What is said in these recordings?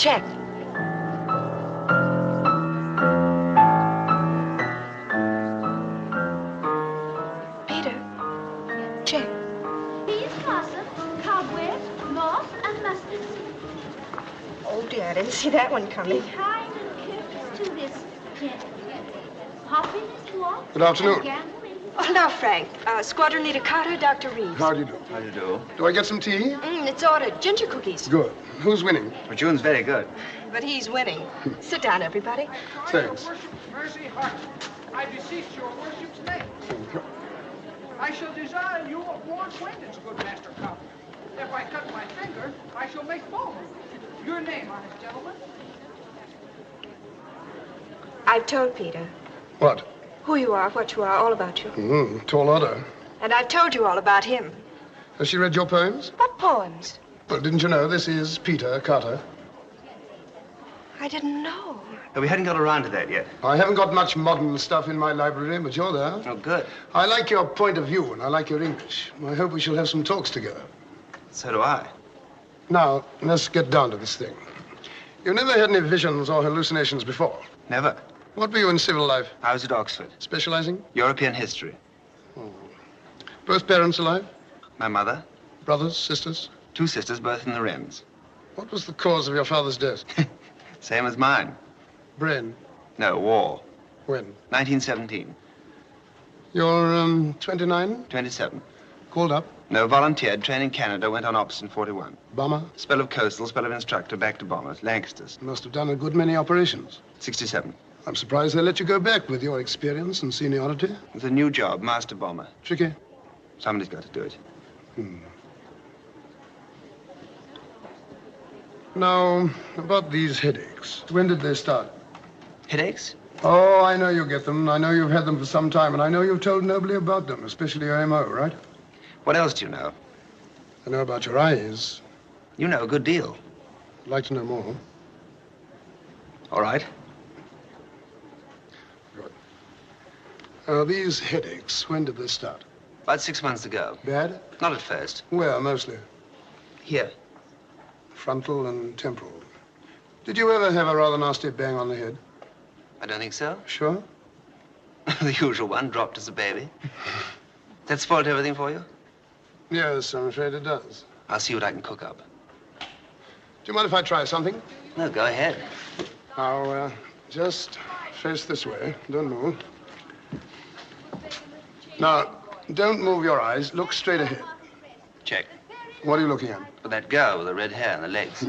Check. Peter, check. Bees blossom, cobwebs, moss, and mustard. Oh, dear, I didn't see that one coming. Be kind and courteous to this tent. Happiness walk. Good afternoon. Oh, now, Frank. Squadron Leader Carter, Dr. Reeves. How do you do? How do you do? Do I get some tea? It's ordered. Ginger cookies. Good. Who's winning? But June's very good. But he's winning. Sit down, everybody. Thanks. Mercy heart, I beseech your worship's name. I shall desire you of more acquaintance, good Master Cowper. If I cut my finger, I shall make foam. Your name, honest gentleman? I've told Peter What? who you are, what you are, all about you. Tall order. And I've told you all about him. Has she read your poems? What poems? Well, didn't you know this is Peter Carter? I didn't know. But we hadn't got around to that yet. I haven't got much modern stuff in my library, but you're there. Oh, good. I like your point of view, and I like your English. I hope we shall have some talks together. So do I. Now, let's get down to this thing. You never had any visions or hallucinations before. Never. What were you in civil life? I was at Oxford. Specializing? European history. Both parents alive? My mother, Brothers, sisters? 2 sisters, both in the Wrens. What was the cause of your father's death? Same as mine. Brain. No, war. When? 1917. You're 29? 27. Called up? No, volunteered, trained in Canada, went on ops in 41. Bomber? Spell of coastal, spell of instructor, back to bombers, Lancasters. Must have done a good many operations. 67. I'm surprised they let you go back with your experience and seniority. It's a new job, master bomber. Tricky. Somebody's got to do it. Now, about these headaches. When did they start? Headaches? Oh, I know you get them. I know you've had them for some time, and I know you've told nobody about them, especially your MO, right? What else do you know? I know about your eyes. You know a good deal. I'd like to know more. All right. These headaches, when did they start? About 6 months ago. Bad? Not at first. Where, mostly? Here. Frontal and temporal. Did you ever have a rather nasty bang on the head? I don't think so. Sure? The usual one, dropped as a baby. That spoiled everything for you? Yes, I'm afraid it does. I'll see what I can cook up. Do you mind if I try something? No, go ahead. Now, just face this way. Don't move. Now, don't move your eyes. Look straight ahead. Check. What are you looking at? For that girl with the red hair and the legs.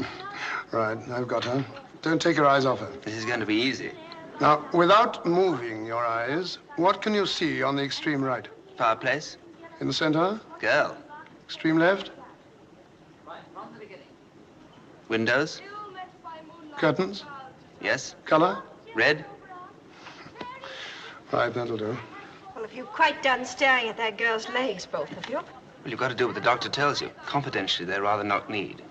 Right, I've got her. Don't take your eyes off her. This is going to be easy. Now, without moving your eyes, what can you see on the extreme right? Fireplace. In the center? Girl. Extreme left? Windows. Curtains? Yes. Color? Red. Right, that'll do. Well, if you've quite done staring at that girl's legs, both of you. Well, you've got to do what the doctor tells you. Confidentially, they rather not need.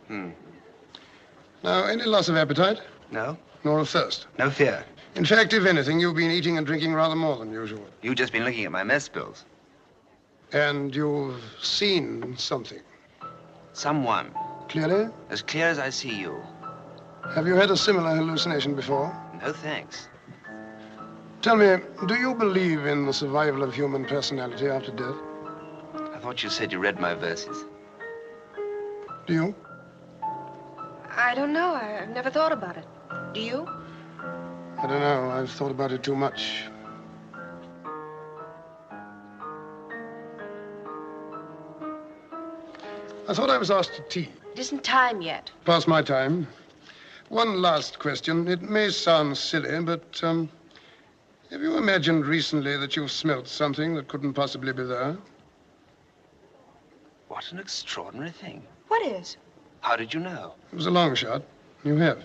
Now, any loss of appetite? No? Nor of thirst? No fear. In fact, if anything, you've been eating and drinking rather more than usual. You've just been looking at my mess bills. And you've seen something. Someone. Clearly? As clear as I see you. Have you had a similar hallucination before? No thanks. Tell me, do you believe in the survival of human personality after death? I thought you said you read my verses. Do you? I don't know. I've never thought about it. Do you? I don't know. I've thought about it too much. I thought I was asked to tea. It isn't time yet. Past my time. One last question. It may sound silly, but have you imagined recently that you've smelt something that couldn't possibly be there? What an extraordinary thing. What is? How did you know? It was a long shot. You have.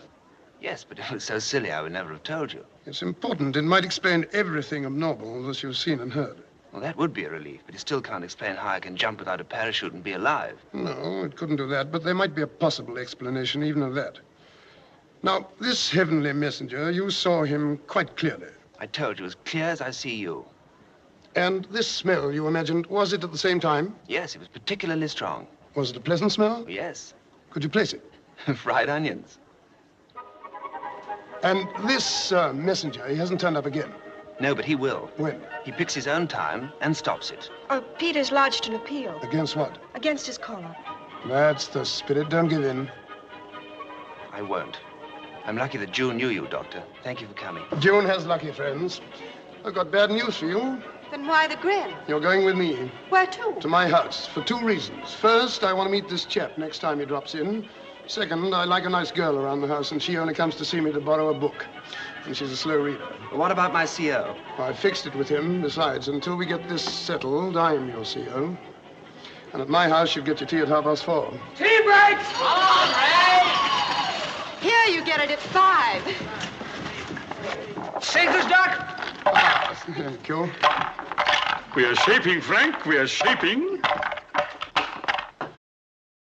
Yes, but if it was so silly, I would never have told you. It's important. It might explain everything abnormal that you've seen and heard. Well, that would be a relief, but it still can't explain how I can jump without a parachute and be alive. No, it couldn't do that, but there might be a possible explanation even of that. Now, this heavenly messenger, you saw him quite clearly. I told you, as clear as I see you. And this smell you imagined, was it at the same time? Yes, it was particularly strong. Was it a pleasant smell? Yes. Could you place it? Fried onions. And this messenger, he hasn't turned up again. No, but he will. When? He picks his own time and stops it. Oh, Peter's lodged an appeal Against what? against his caller. That's the spirit. Don't give in. I won't. I'm lucky that June knew you, Doctor. Thank you for coming. June has lucky friends. I've got bad news for you. Then why the grin? You're going with me Where to? to my house for 2 reasons. First, I want to meet this chap next time he drops in. Second, I like a nice girl around the house, and she only comes to see me to borrow a book. And she's a slow reader. But what about my CO? I fixed it with him. Besides, until we get this settled, I'm your CO. And at my house, you'll get your tea at 4:30. Tea breaks! All right! Here, you get it at 5. Sinker's duck! Thank you. We are shaping, Frank. We are shaping.